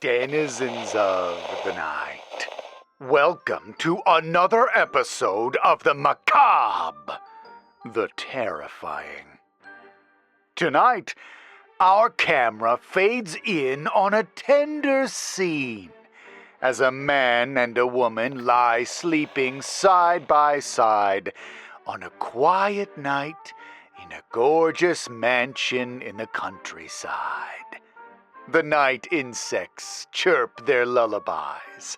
denizens of the night. Welcome to another episode of the macabre, the terrifying. Tonight, our camera fades in on a tender scene as a man and a woman lie sleeping side by side on a quiet night in a gorgeous mansion in the countryside. The night insects chirp their lullabies.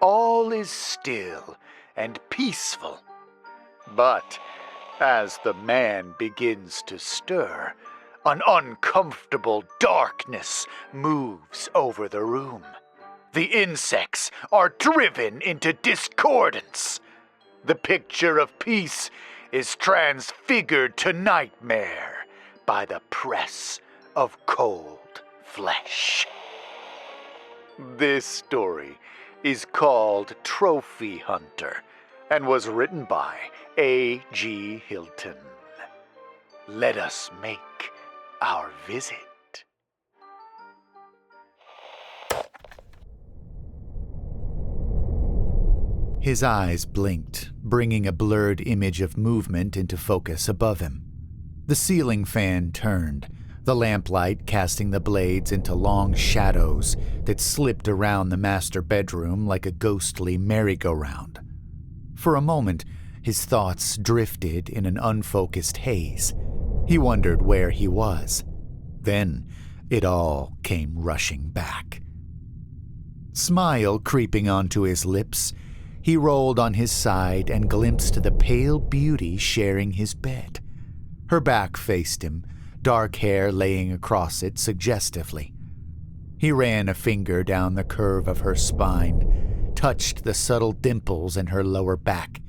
All is still and peaceful. But as the man begins to stir, an uncomfortable darkness moves over the room. The insects are driven into discordance. The picture of peace is transfigured to nightmare by the press of cold flesh. This story is called Trophy Hunter and was written by A.G. Hilton. Let us make our visit. His eyes blinked, bringing a blurred image of movement into focus above him. The ceiling fan turned, the lamplight casting the blades into long shadows that slipped around the master bedroom like a ghostly merry-go-round. For a moment, his thoughts drifted in an unfocused haze. He wondered where he was. Then, it all came rushing back. Smile creeping onto his lips, he rolled on his side and glimpsed the pale beauty sharing his bed. Her back faced him, dark hair laying across it suggestively. He ran a finger down the curve of her spine, touched the subtle dimples in her lower back,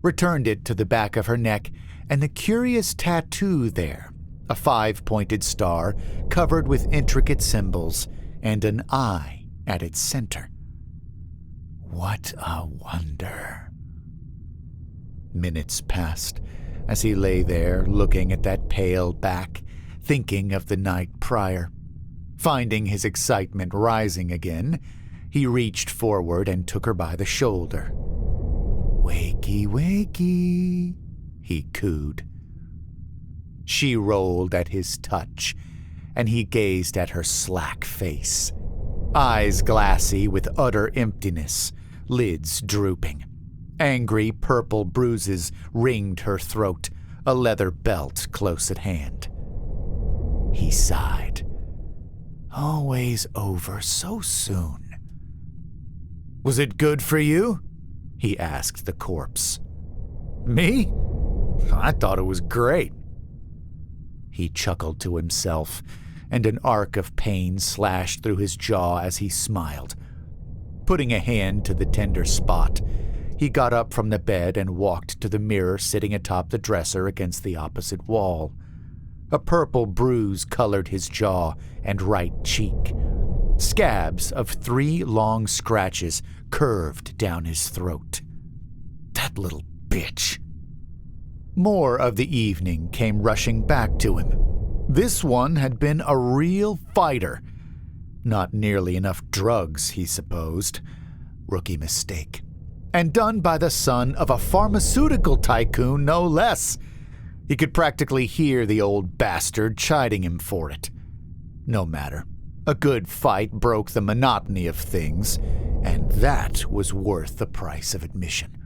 returned it to the back of her neck and the curious tattoo there, a 5-pointed star covered with intricate symbols and an eye at its center. What a wonder. Minutes passed as he lay there looking at that pale back, thinking of the night prior. Finding his excitement rising again, he reached forward and took her by the shoulder. "Wakey, wakey," he cooed. She rolled at his touch, and he gazed at her slack face. Eyes glassy with utter emptiness, lids drooping. Angry purple bruises ringed her throat, a leather belt close at hand. He sighed. Always over so soon. "Was it good for you?" he asked the corpse. "Me? I thought it was great." He chuckled to himself, and an arc of pain slashed through his jaw as he smiled. Putting a hand to the tender spot, he got up from the bed and walked to the mirror sitting atop the dresser against the opposite wall. A purple bruise colored his jaw and right cheek. Scabs of 3 long scratches curved down his throat. That little bitch. More of the evening came rushing back to him. This one had been a real fighter. Not nearly enough drugs, he supposed. Rookie mistake. And done by the son of a pharmaceutical tycoon, no less. He could practically hear the old bastard chiding him for it. No matter. A good fight broke the monotony of things, and that was worth the price of admission.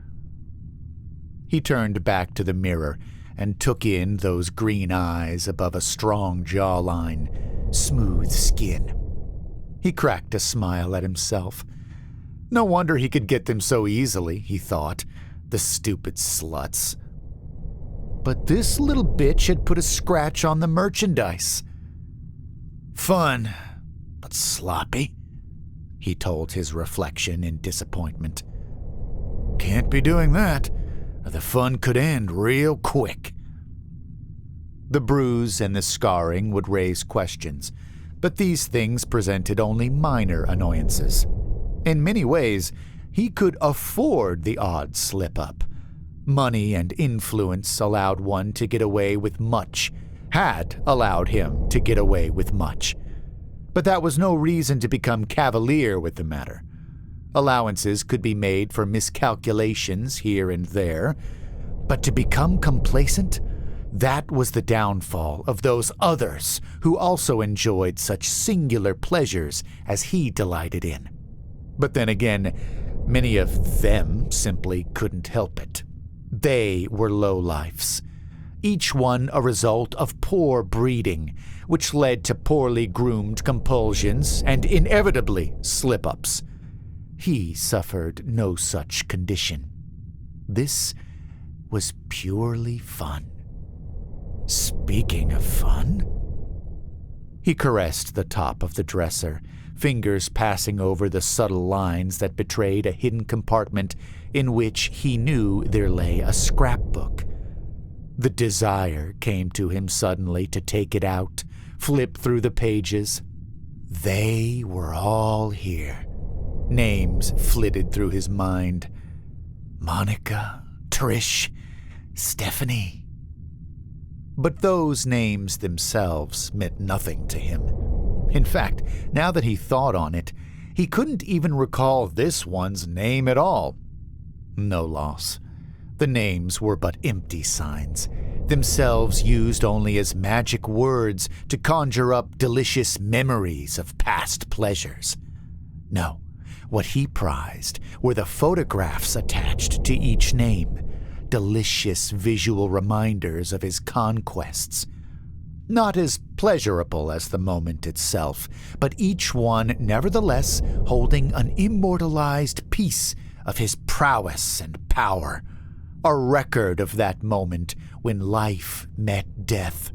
He turned back to the mirror and took in those green eyes above a strong jawline, smooth skin. He cracked a smile at himself. No wonder he could get them so easily, he thought. The stupid sluts. But this little bitch had put a scratch on the merchandise. Fun, but sloppy, he told his reflection in disappointment. Can't be doing that, or the fun could end real quick. The bruise and the scarring would raise questions, but these things presented only minor annoyances. In many ways, he could afford the odd slip-up. Money and influence allowed one to get away with much, had allowed him to get away with much. But that was no reason to become cavalier with the matter. Allowances could be made for miscalculations here and there, but to become complacent, that was the downfall of those others who also enjoyed such singular pleasures as he delighted in. But then again, many of them simply couldn't help it. They were lowlifes, each one a result of poor breeding, which led to poorly groomed compulsions and inevitably slip-ups. He suffered no such condition. This was purely fun. Speaking of fun, he caressed the top of the dresser, fingers passing over the subtle lines that betrayed a hidden compartment in which he knew there lay a scrapbook. The desire came to him suddenly to take it out, flip through the pages. They were all here. Names flitted through his mind. Monica, Trish, Stephanie. But those names themselves meant nothing to him. In fact, now that he thought on it, he couldn't even recall this one's name at all. No loss. The names were but empty signs, themselves used only as magic words to conjure up delicious memories of past pleasures. No, what he prized were the photographs attached to each name, delicious visual reminders of his conquests. Not as pleasurable as the moment itself, but each one nevertheless holding an immortalized piece of his prowess and power, a record of that moment when life met death,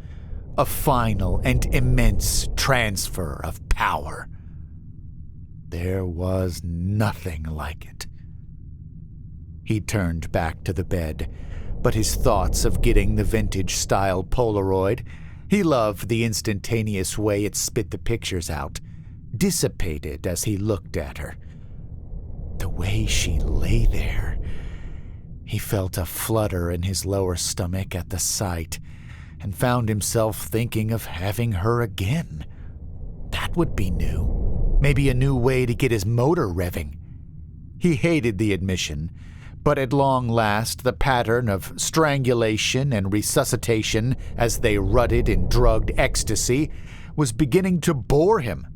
a final and immense transfer of power. There was nothing like it. He turned back to the bed, but his thoughts of getting the vintage-style Polaroid, he loved the instantaneous way it spit the pictures out, dissipated as he looked at her. The way she lay there, he felt a flutter in his lower stomach at the sight, and found himself thinking of having her again. That would be new. Maybe a new way to get his motor revving. He hated the admission, but at long last the pattern of strangulation and resuscitation as they rutted in drugged ecstasy was beginning to bore him.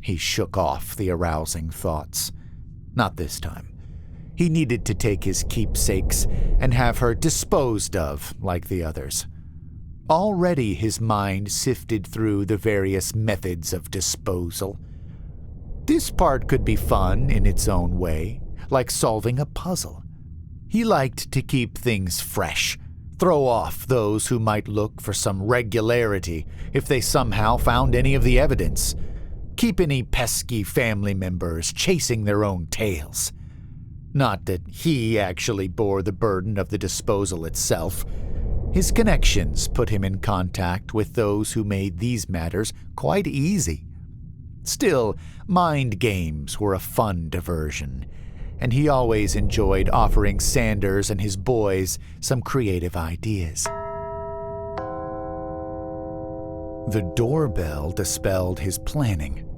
He shook off the arousing thoughts. Not this time. He needed to take his keepsakes and have her disposed of like the others. Already his mind sifted through the various methods of disposal. This part could be fun in its own way, like solving a puzzle. He liked to keep things fresh, throw off those who might look for some regularity if they somehow found any of the evidence, keep any pesky family members chasing their own tails. Not that he actually bore the burden of the disposal itself. His connections put him in contact with those who made these matters quite easy. Still, mind games were a fun diversion, and he always enjoyed offering Sanders and his boys some creative ideas. The doorbell dispelled his planning.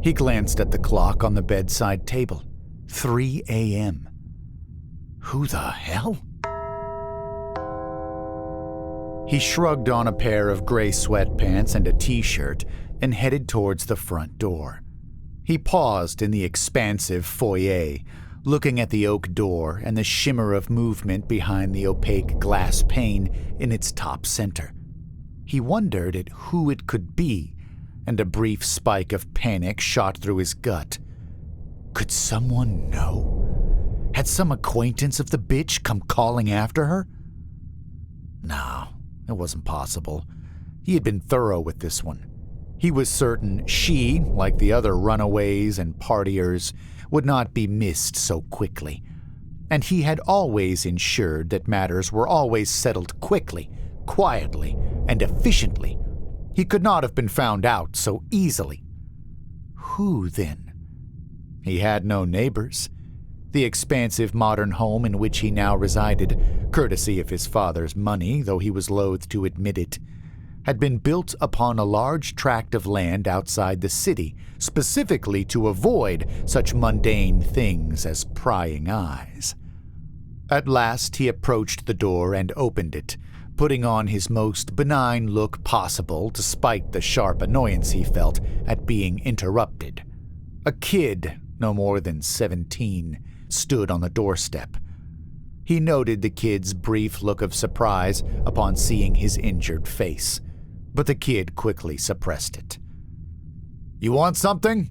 He glanced at the clock on the bedside table. 3 a.m. Who the hell? He shrugged on a pair of gray sweatpants and a t-shirt and headed towards the front door. He paused in the expansive foyer, looking at the oak door and the shimmer of movement behind the opaque glass pane in its top center. He wondered at who it could be, and a brief spike of panic shot through his gut. Could someone know? Had some acquaintance of the bitch come calling after her? No, it wasn't possible. He had been thorough with this one. He was certain she, like the other runaways and partiers, would not be missed so quickly. And he had always ensured that matters were always settled quickly, quietly, and efficiently. He could not have been found out so easily. Who, then? He had no neighbors. The expansive modern home in which he now resided, courtesy of his father's money, though he was loath to admit it, had been built upon a large tract of land outside the city, specifically to avoid such mundane things as prying eyes. At last he approached the door and opened it, putting on his most benign look possible despite the sharp annoyance he felt at being interrupted. A kid, no more than 17, stood on the doorstep. He noted the kid's brief look of surprise upon seeing his injured face, but the kid quickly suppressed it. "You want something?"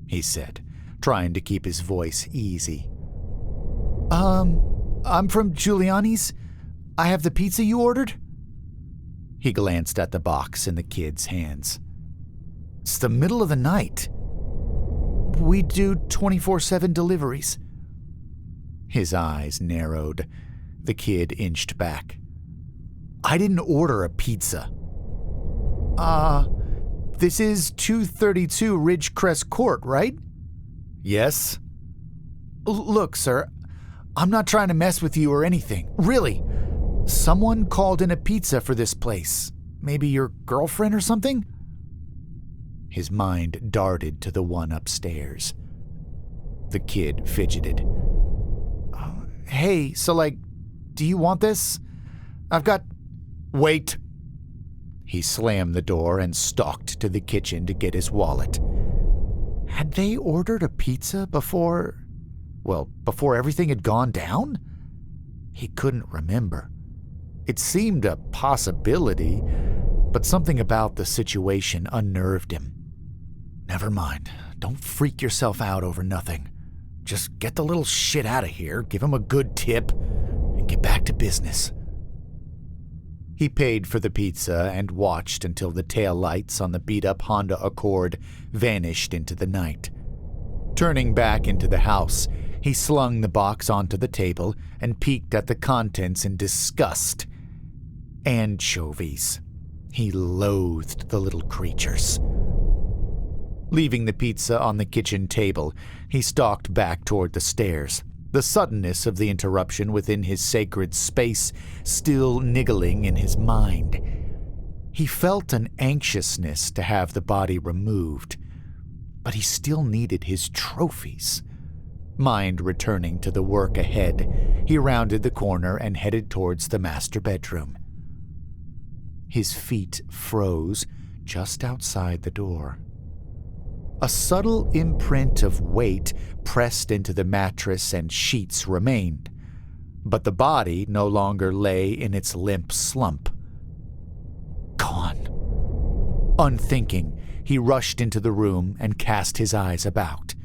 he said, trying to keep his voice easy. I'm from Giuliani's. I have the pizza you ordered?" He glanced at the box in the kid's hands. "It's the middle of the night. We do 24/7 deliveries." His eyes narrowed. The kid inched back. "I didn't order a pizza." This is 232 Ridgecrest Court, right?" "Yes." "Look, sir, I'm not trying to mess with you or anything. Really. Someone called in a pizza for this place. Maybe your girlfriend or something?" His mind darted to the one upstairs. The kid fidgeted. "Hey, so do you want this? I've got—" "Wait." He slammed the door and stalked to the kitchen to get his wallet. Had they ordered a pizza before everything had gone down? He couldn't remember. It seemed a possibility, but something about the situation unnerved him. "Never mind. Don't freak yourself out over nothing. Just get the little shit out of here, give him a good tip, and get back to business." He paid for the pizza and watched until the taillights on the beat-up Honda Accord vanished into the night. Turning back into the house, he slung the box onto the table and peeked at the contents in disgust. Anchovies. He loathed the little creatures. Leaving the pizza on the kitchen table, he stalked back toward the stairs, the suddenness of the interruption within his sacred space still niggling in his mind. He felt an anxiousness to have the body removed, but he still needed his trophies. Mind returning to the work ahead, he rounded the corner and headed towards the master bedroom. His feet froze just outside the door. A subtle imprint of weight pressed into the mattress and sheets remained, but the body no longer lay in its limp slump. Gone. Unthinking, he rushed into the room and cast his eyes about.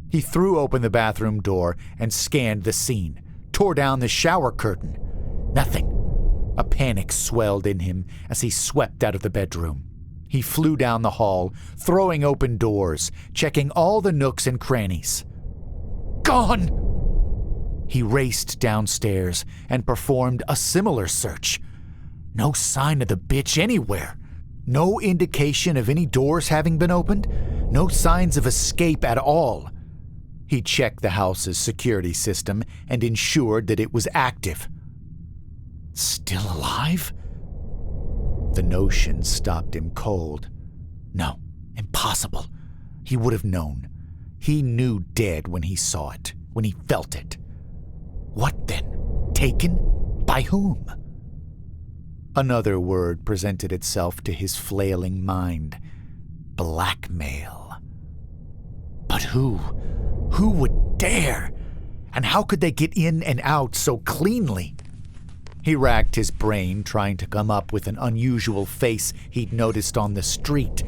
He threw open the bathroom door and scanned the scene, tore down the shower curtain. Nothing. A panic swelled in him as he swept out of the bedroom. He flew down the hall, throwing open doors, checking all the nooks and crannies. Gone! He raced downstairs and performed a similar search. No sign of the bitch anywhere. No indication of any doors having been opened. No signs of escape at all. He checked the house's security system and ensured that it was active. Still alive? The notion stopped him cold. No, impossible. He would have known. He knew dead when he saw it, when he felt it. What then? Taken? By whom? Another word presented itself to his flailing mind. Blackmail. But who? Who would dare? And how could they get in and out so cleanly? He racked his brain, trying to come up with an unusual face he'd noticed on the street.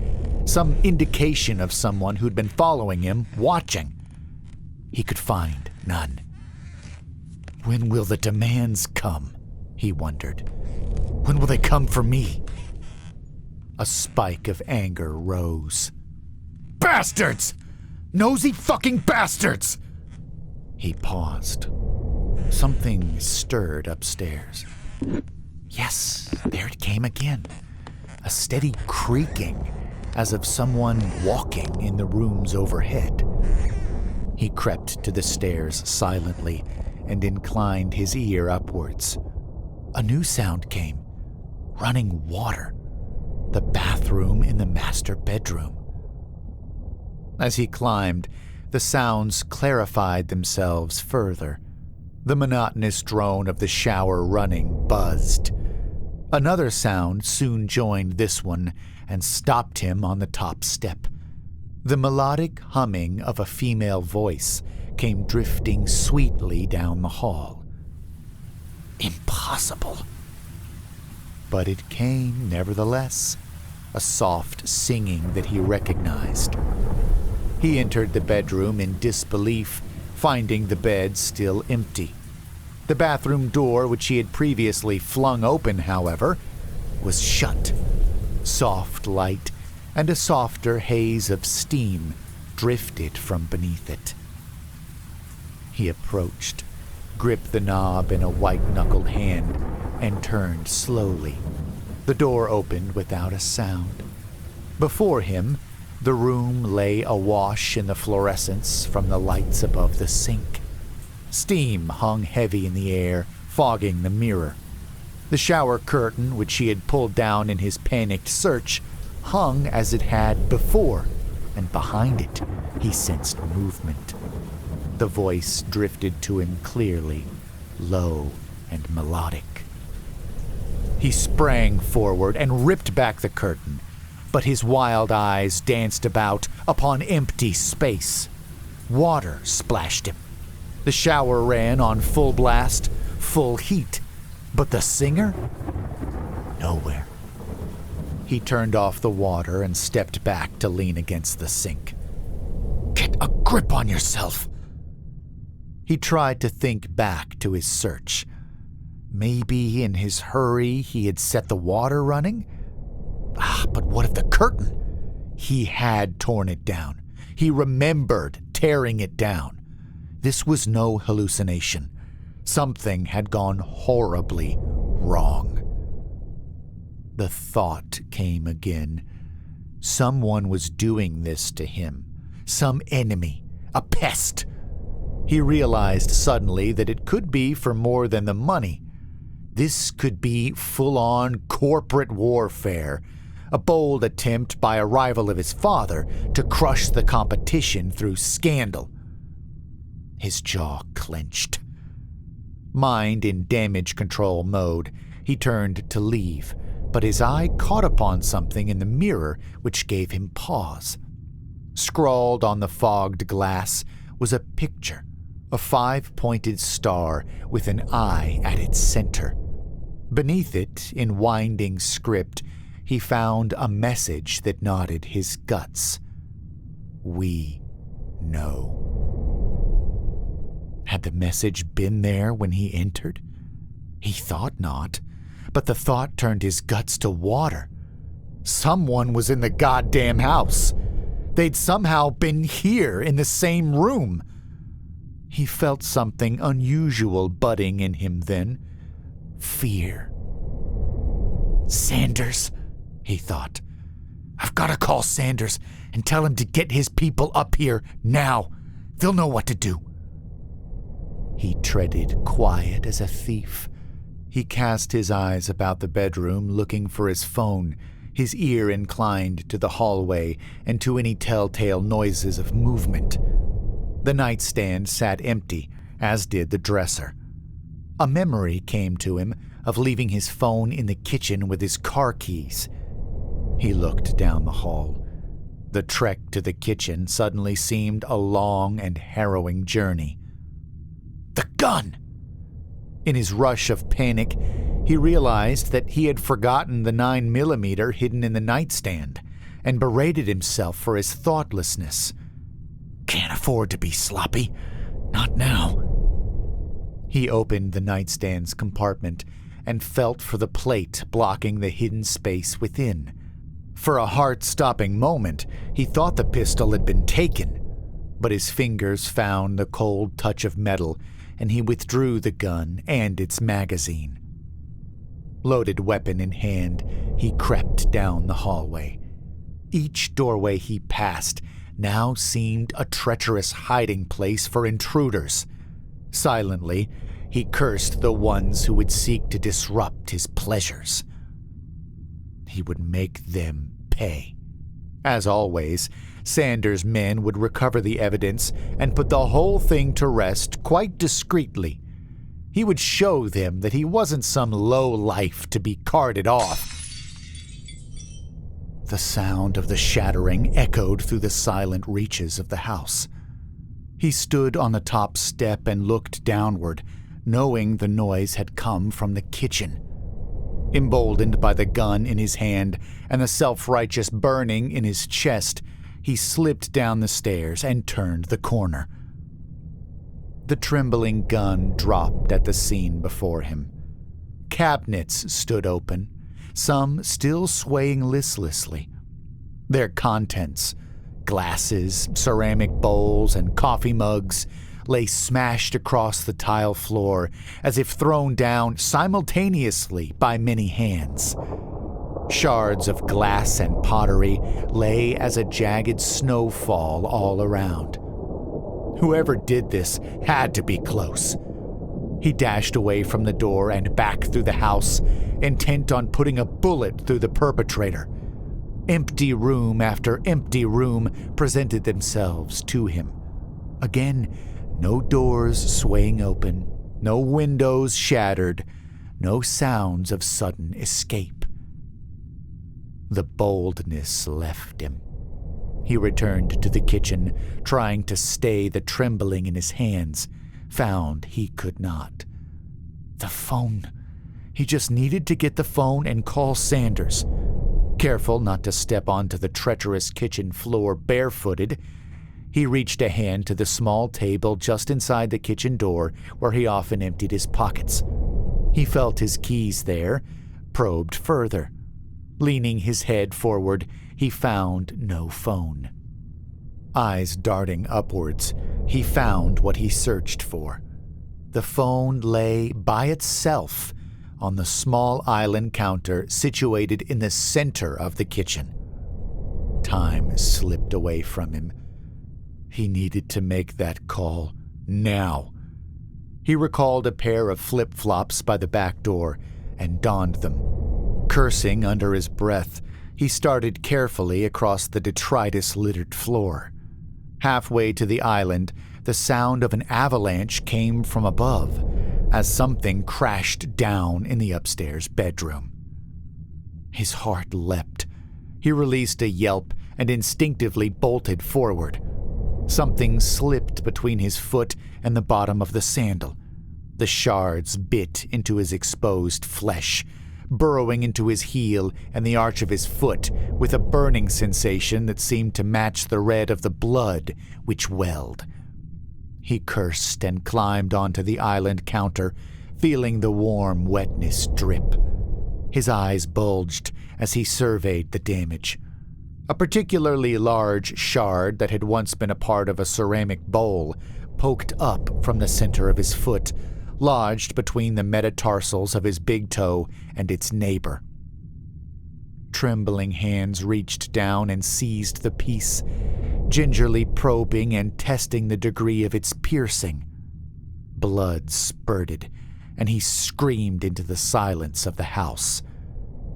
Some indication of someone who'd been following him, watching. He could find none. When will the demands come? He wondered. When will they come for me? A spike of anger rose. Bastards! Nosy fucking bastards! He paused. Something stirred upstairs. Yes, there it came again. A steady creaking, as of someone walking in the rooms overhead. He crept to the stairs silently and inclined his ear upwards. A new sound came. Running water. the bathroom in the master bedroom. As he climbed, the sounds clarified themselves further. The monotonous drone of the shower running buzzed. Another sound soon joined this one and stopped him on the top step. The melodic humming of a female voice came drifting sweetly down the hall. Impossible. But it came nevertheless, a soft singing that he recognized. He entered the bedroom in disbelief, finding the bed still empty. The bathroom door, which he had previously flung open, however, was shut. Soft light and a softer haze of steam drifted from beneath it. He approached, gripped the knob in a white-knuckled hand, and turned slowly. The door opened without a sound. Before him, the room lay awash in the fluorescence from the lights above the sink. Steam hung heavy in the air, fogging the mirror. The shower curtain, which he had pulled down in his panicked search, hung as it had before, and behind it he sensed movement. The voice drifted to him clearly, low and melodic. He sprang forward and ripped back the curtain, but his wild eyes danced about upon empty space. Water splashed him. The shower ran on full blast, full heat, but the singer? Nowhere. He turned off the water and stepped back to lean against the sink. Get a grip on yourself. He tried to think back to his search. Maybe in his hurry he had set the water running? But what of the curtain? He had torn it down. He remembered tearing it down. This was no hallucination. Something had gone horribly wrong. The thought came again. Someone was doing this to him. Some enemy. A pest. He realized suddenly that it could be for more than the money. This could be full-on corporate warfare, a bold attempt by a rival of his father to crush the competition through scandal. His jaw clenched. Mind in damage control mode, he turned to leave, but his eye caught upon something in the mirror which gave him pause. Scrawled on the fogged glass was a picture, a 5-pointed star with an eye at its center. Beneath it, in winding script, he found a message that knotted his guts. We know. Had the message been there when he entered? He thought not, but the thought turned his guts to water. Someone was in the goddamn house. They'd somehow been here in the same room. He felt something unusual budding in him then. Fear. Sanders, he thought. I've got to call Sanders and tell him to get his people up here now. They'll know what to do. He treaded quiet as a thief. He cast his eyes about the bedroom, looking for his phone, his ear inclined to the hallway and to any telltale noises of movement. The nightstand sat empty, as did the dresser. A memory came to him of leaving his phone in the kitchen with his car keys. He looked down the hall. The trek to the kitchen suddenly seemed a long and harrowing journey. The gun! In his rush of panic, he realized that he had forgotten the 9mm hidden in the nightstand and berated himself for his thoughtlessness. Can't afford to be sloppy. Not now. He opened the nightstand's compartment and felt for the plate blocking the hidden space within. For a heart-stopping moment, he thought the pistol had been taken, but his fingers found the cold touch of metal, and he withdrew the gun and its magazine. Loaded weapon in hand, he crept down the hallway. Each doorway he passed now seemed a treacherous hiding place for intruders. Silently, he cursed the ones who would seek to disrupt his pleasures. he would make them pay. As always, Sanders' men would recover the evidence and put the whole thing to rest quite discreetly. He would show them that he wasn't some low-life to be carted off. The sound of the shattering echoed through the silent reaches of the house. He stood on the top step and looked downward, knowing the noise had come from the kitchen. Emboldened by the gun in his hand and the self-righteous burning in his chest, he slipped down the stairs and turned the corner. The trembling gun dropped at the scene before him. Cabinets stood open, some still swaying listlessly. Their contents, glasses, ceramic bowls, and coffee mugs, lay smashed across the tile floor as if thrown down simultaneously by many hands. Shards of glass and pottery lay as a jagged snowfall all around. Whoever did this had to be close. He dashed away from the door and back through the house, intent on putting a bullet through the perpetrator. Empty room after empty room presented themselves to him. Again, no doors swaying open, no windows shattered, no sounds of sudden escape. The boldness left him. He returned to the kitchen, trying to stay the trembling in his hands, found he could not. The phone. He just needed to get the phone and call Sanders. Careful not to step onto the treacherous kitchen floor barefooted, he reached a hand to the small table just inside the kitchen door where he often emptied his pockets. He felt his keys there, probed further. Leaning his head forward, he found no phone. Eyes darting upwards, he found what he searched for. The phone lay by itself on the small island counter situated in the center of the kitchen. Time slipped away from him. He needed to make that call now. He recalled a pair of flip-flops by the back door and donned them. Cursing under his breath, he started carefully across the detritus-littered floor. Halfway to the island, the sound of an avalanche came from above as something crashed down in the upstairs bedroom. His heart leapt. He released a yelp and instinctively bolted forward. Something slipped between his foot and the bottom of the sandal. The shards bit into his exposed flesh, burrowing into his heel and the arch of his foot with a burning sensation that seemed to match the red of the blood which welled. He cursed and climbed onto the island counter, feeling the warm wetness drip. His eyes bulged as he surveyed the damage. A particularly large shard that had once been a part of a ceramic bowl poked up from the center of his foot, lodged between the metatarsals of his big toe and its neighbor. Trembling hands reached down and seized the piece, gingerly probing and testing the degree of its piercing. Blood spurted, and he screamed into the silence of the house.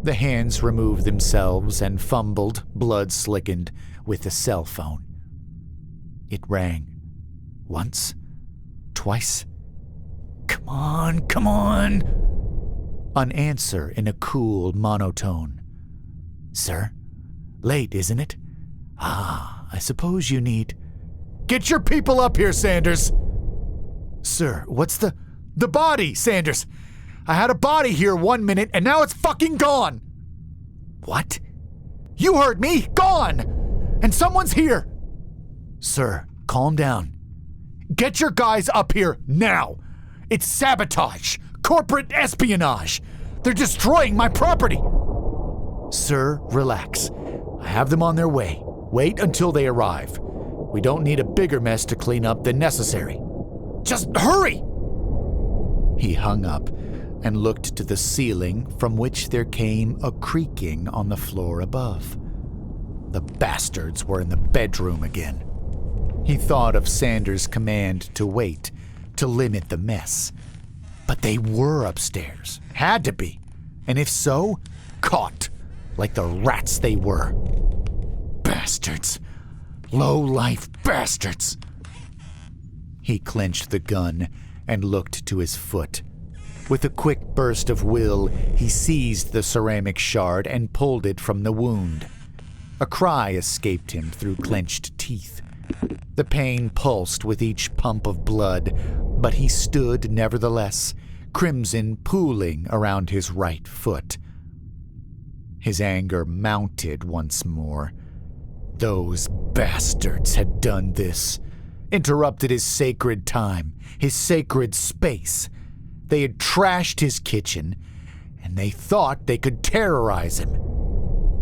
The hands removed themselves and fumbled, blood-slickened, with the cell phone. It rang. Once, twice. Come on, come on! An answer in a cool monotone. Sir? Late, isn't it? I suppose you need... Get your people up here, Sanders! Sir, what's the body, Sanders? I had a body here 1 minute and now it's fucking gone! What? You heard me! Gone! And someone's here! Sir, calm down. Get your guys up here now! It's sabotage! Corporate espionage! They're destroying my property! Sir, relax. I have them on their way. Wait until they arrive. We don't need a bigger mess to clean up than necessary. Just hurry! He hung up and looked to the ceiling from which there came a creaking on the floor above. The bastards were in the bedroom again. He thought of Sanders' command to wait, to limit the mess. But they were upstairs. Had to be. And if so, caught. like the rats they were. Bastards. Low-life bastards. He clenched the gun and looked to his foot. With a quick burst of will, he seized the ceramic shard and pulled it from the wound. A cry escaped him through clenched teeth. The pain pulsed with each pump of blood, but he stood nevertheless, crimson pooling around his right foot. His anger mounted once more. Those bastards had done this, interrupted his sacred time, his sacred space. They had trashed his kitchen, and they thought they could terrorize him.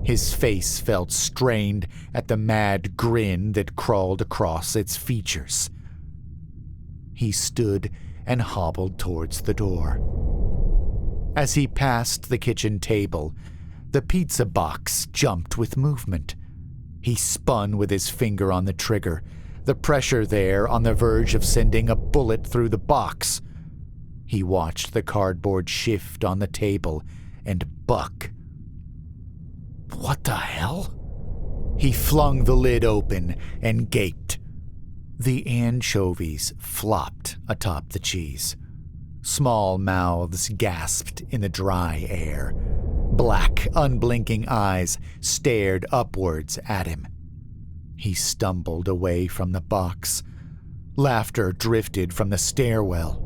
His face felt strained at the mad grin that crawled across its features. He stood and hobbled towards the door. As he passed the kitchen table, the pizza box jumped with movement. He spun with his finger on the trigger, the pressure there on the verge of sending a bullet through the box. He watched the cardboard shift on the table and buck. What the hell? He flung the lid open and gaped. The anchovies flopped atop the cheese. Small mouths gasped in the dry air. Black, unblinking eyes stared upwards at him. He stumbled away from the box. Laughter drifted from the stairwell.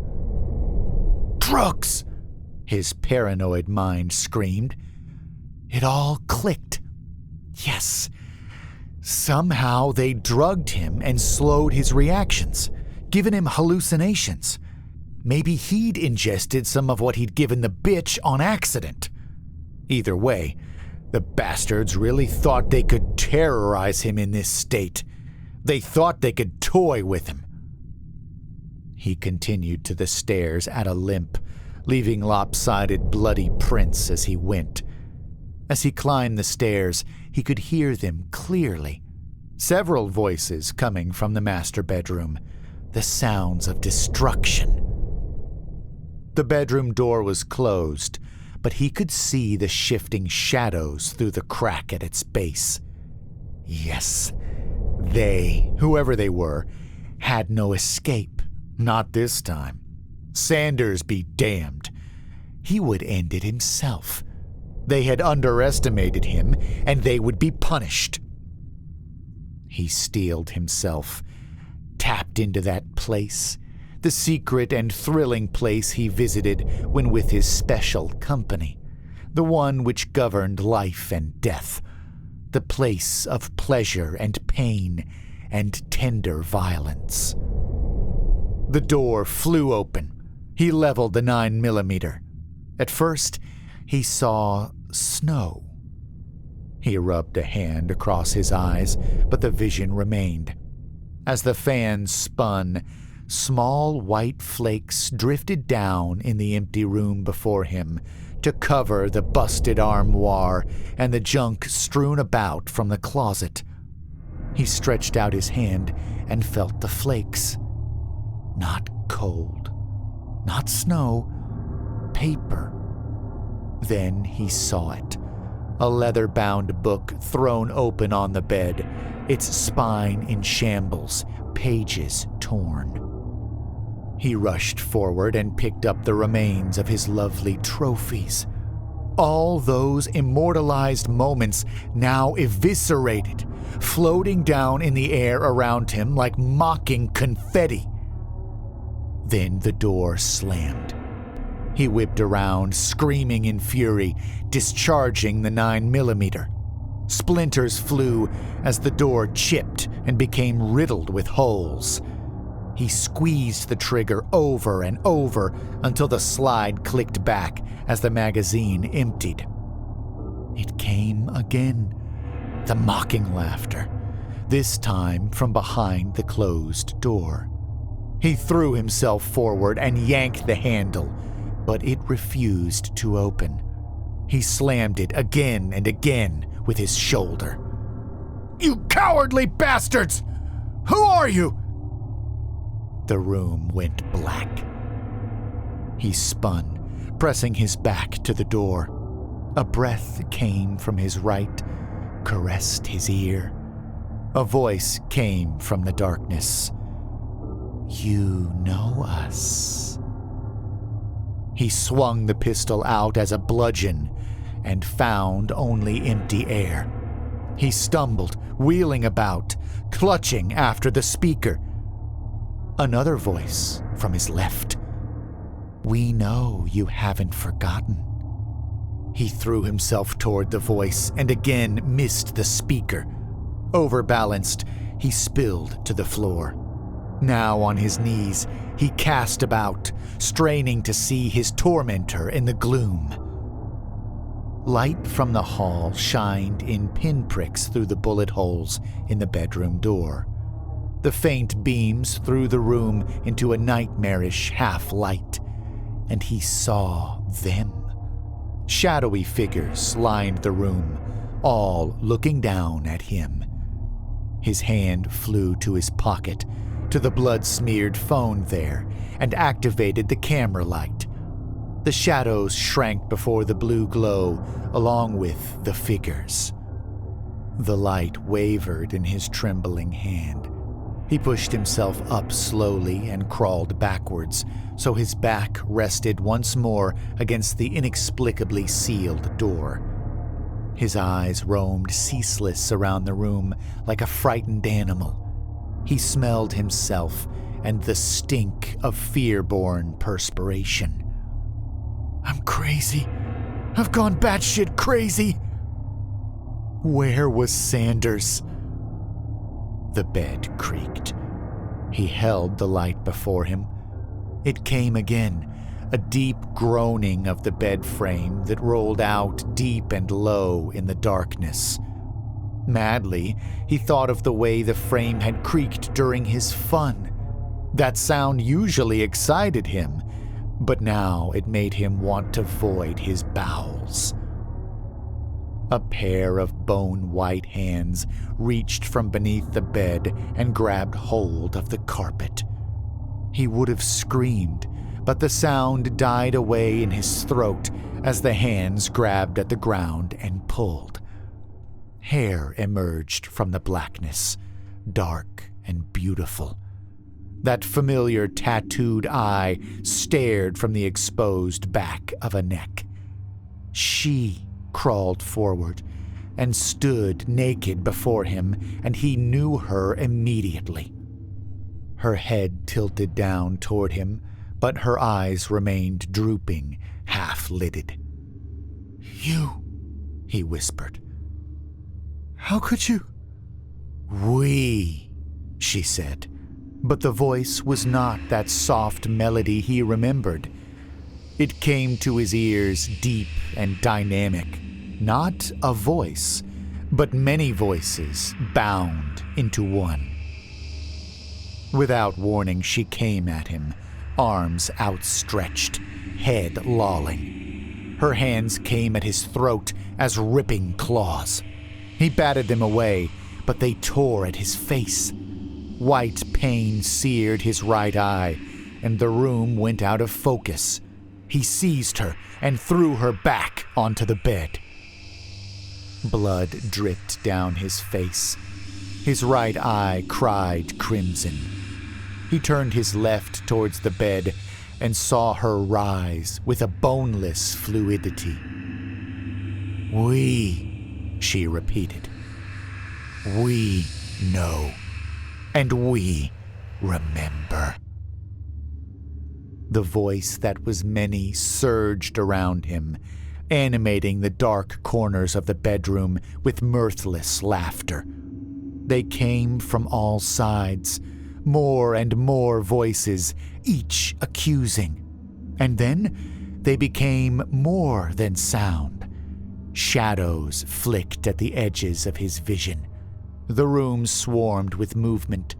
Drugs! His paranoid mind screamed. It all clicked. Yes. Somehow they drugged him and slowed his reactions, given him hallucinations. Maybe he'd ingested some of what he'd given the bitch on accident. Either way, the bastards really thought they could terrorize him in this state. They thought they could toy with him. He continued to the stairs at a limp, leaving lopsided, bloody prints as he went. As he climbed the stairs, he could hear them clearly. Several voices coming from the master bedroom, the sounds of destruction. The bedroom door was closed, but he could see the shifting shadows through the crack at its base. Yes, they, whoever they were, had no escape. Not this time. Sanders be damned. He would end it himself. They had underestimated him, and they would be punished. He steeled himself, tapped into that place, the secret and thrilling place he visited when with his special company, the one which governed life and death, the place of pleasure and pain and tender violence. The door flew open. He leveled the 9mm. At first, he saw snow. He rubbed a hand across his eyes, but the vision remained. As the fan spun, small white flakes drifted down in the empty room before him to cover the busted armoire and the junk strewn about from the closet. He stretched out his hand and felt the flakes. Not cold, not snow, paper. Then he saw it. A leather-bound book thrown open on the bed, its spine in shambles, pages torn. He rushed forward and picked up the remains of his lovely trophies. All those immortalized moments now eviscerated, floating down in the air around him like mocking confetti. Then the door slammed. He whipped around, screaming in fury, discharging the 9mm. Splinters flew as the door chipped and became riddled with holes. He squeezed the trigger over and over until the slide clicked back as the magazine emptied. It came again, the mocking laughter, this time from behind the closed door. He threw himself forward and yanked the handle, but it refused to open. He slammed it again and again with his shoulder. "You cowardly bastards! Who are you?" The room went black. He spun, pressing his back to the door. A breath came from his right, caressed his ear. A voice came from the darkness. "You know us." He swung the pistol out as a bludgeon and found only empty air. He stumbled, wheeling about, clutching after the speaker. Another voice from his left. "We know you haven't forgotten." He threw himself toward the voice and again missed the speaker. Overbalanced, he spilled to the floor. Now on his knees, he cast about, straining to see his tormentor in the gloom. Light from the hall shined in pinpricks through the bullet holes in the bedroom door. The faint beams threw the room into a nightmarish half-light, and he saw them. Shadowy figures lined the room, all looking down at him. His hand flew to his pocket, to the blood-smeared phone there, and activated the camera light. The shadows shrank before the blue glow, along with the figures. The light wavered in his trembling hand. He pushed himself up slowly and crawled backwards, so his back rested once more against the inexplicably sealed door. His eyes roamed ceaseless around the room like a frightened animal. He smelled himself and the stink of fear-born perspiration. "I'm crazy. I've gone batshit crazy." Where was Sanders? The bed creaked. He held the light before him. It came again, a deep groaning of the bed frame that rolled out deep and low in the darkness. Madly, he thought of the way the frame had creaked during his fun. That sound usually excited him, but now it made him want to void his bowels. A pair of bone-white hands reached from beneath the bed and grabbed hold of the carpet. He would have screamed, but the sound died away in his throat as the hands grabbed at the ground and pulled. Hair emerged from the blackness, dark and beautiful. That familiar tattooed eye stared from the exposed back of a neck. She crawled forward and stood naked before him, and he knew her immediately. Her head tilted down toward him, but her eyes remained drooping, half-lidded. "You," he whispered. "How could you?" "We," she said, but the voice was not that soft melody he remembered. It came to his ears deep and dynamic, not a voice, but many voices bound into one. Without warning, she came at him, arms outstretched, head lolling. Her hands came at his throat as ripping claws. He batted them away, but they tore at his face. White pain seared his right eye, and the room went out of focus. He seized her and threw her back onto the bed. Blood dripped down his face. His right eye cried crimson. He turned his left towards the bed and saw her rise with a boneless fluidity. "We," she repeated. "We know, and we remember." The voice that was many surged around him, animating the dark corners of the bedroom with mirthless laughter. They came from all sides, more and more voices, each accusing. And then they became more than sound. Shadows flicked at the edges of his vision. The room swarmed with movement.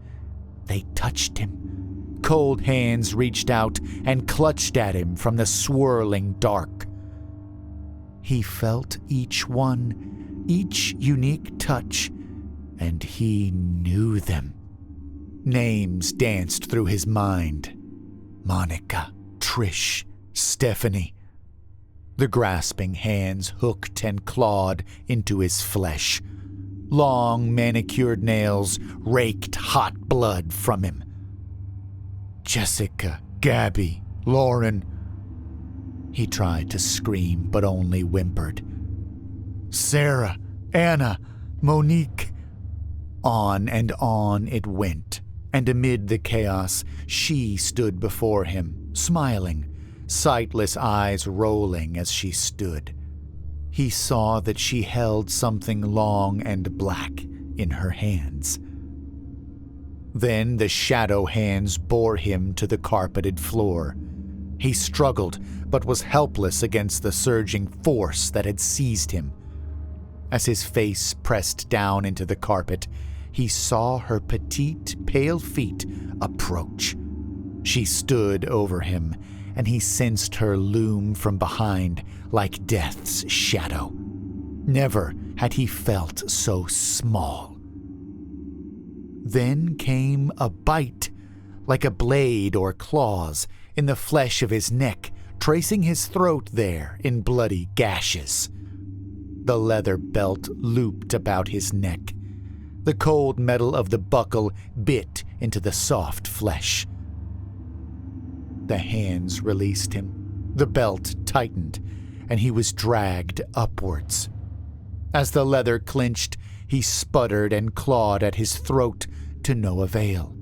They touched him. Cold hands reached out and clutched at him from the swirling dark. He felt each one, each unique touch, and he knew them. Names danced through his mind. Monica, Trish, Stephanie. The grasping hands hooked and clawed into his flesh. Long manicured nails raked hot blood from him. Jessica, Gabby, Lauren. He tried to scream, but only whimpered. Sarah, Anna, Monique. On and on it went, and amid the chaos, she stood before him, smiling, sightless eyes rolling as she stood. He saw that she held something long and black in her hands. Then the shadow hands bore him to the carpeted floor. He struggled, but was helpless against the surging force that had seized him. As his face pressed down into the carpet, he saw her petite, pale feet approach. She stood over him, and he sensed her loom from behind like death's shadow. Never had he felt so small. Then came a bite, like a blade or claws, in the flesh of his neck, tracing his throat there in bloody gashes. The leather belt looped about his neck. The cold metal of the buckle bit into the soft flesh. The hands released him. The belt tightened, and he was dragged upwards. As the leather clinched, he sputtered and clawed at his throat to no avail.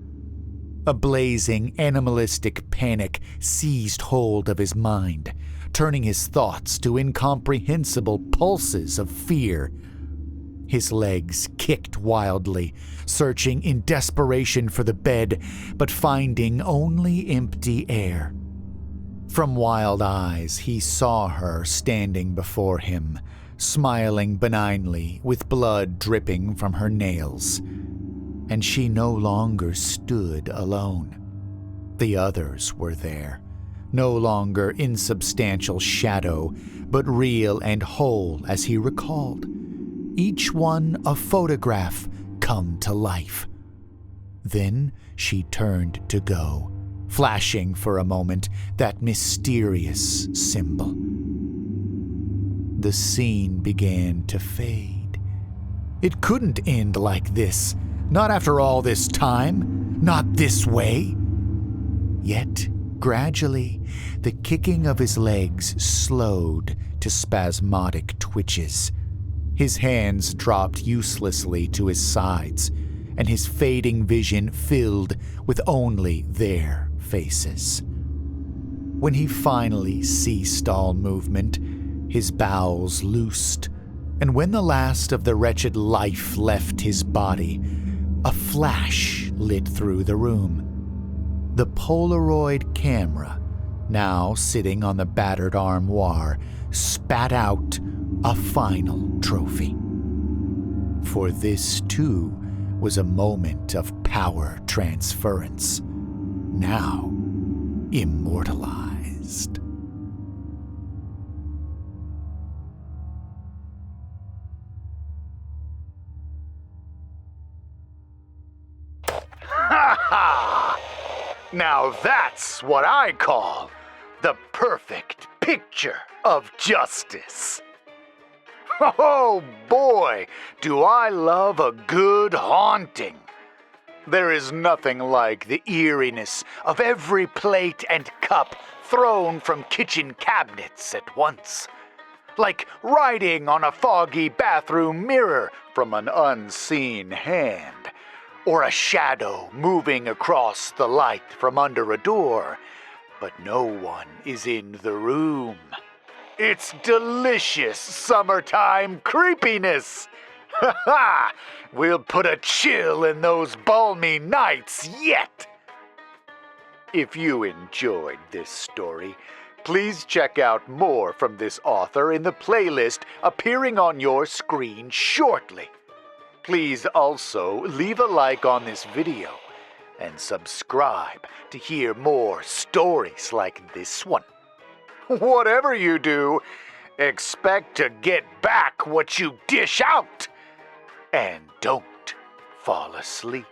A blazing, animalistic panic seized hold of his mind, turning his thoughts to incomprehensible pulses of fear. His legs kicked wildly, searching in desperation for the bed, but finding only empty air. From wild eyes, he saw her standing before him, smiling benignly, with blood dripping from her nails. And she no longer stood alone. The others were there, no longer insubstantial shadow, but real and whole as he recalled. Each one a photograph come to life. Then she turned to go, flashing for a moment that mysterious symbol. The scene began to fade. It couldn't end like this, not after all this time, not this way. Yet, gradually, the kicking of his legs slowed to spasmodic twitches. His hands dropped uselessly to his sides, and his fading vision filled with only their faces. When he finally ceased all movement, his bowels loosed, and when the last of the wretched life left his body, a flash lit through the room. The Polaroid camera, now sitting on the battered armoire, spat out a final trophy. For this, too, was a moment of power transference, now immortalized. Ha ha! Now that's what I call the perfect picture of justice. Oh boy, do I love a good haunting. There is nothing like the eeriness of every plate and cup thrown from kitchen cabinets at once. Like writing on a foggy bathroom mirror from an unseen hand, or a shadow moving across the light from under a door, but no one is in the room. It's delicious summertime creepiness. Ha ha! We'll put a chill in those balmy nights yet. If you enjoyed this story, please check out more from this author in the playlist appearing on your screen shortly. Please also leave a like on this video and subscribe to hear more stories like this one. Whatever you do, expect to get back what you dish out. And don't fall asleep.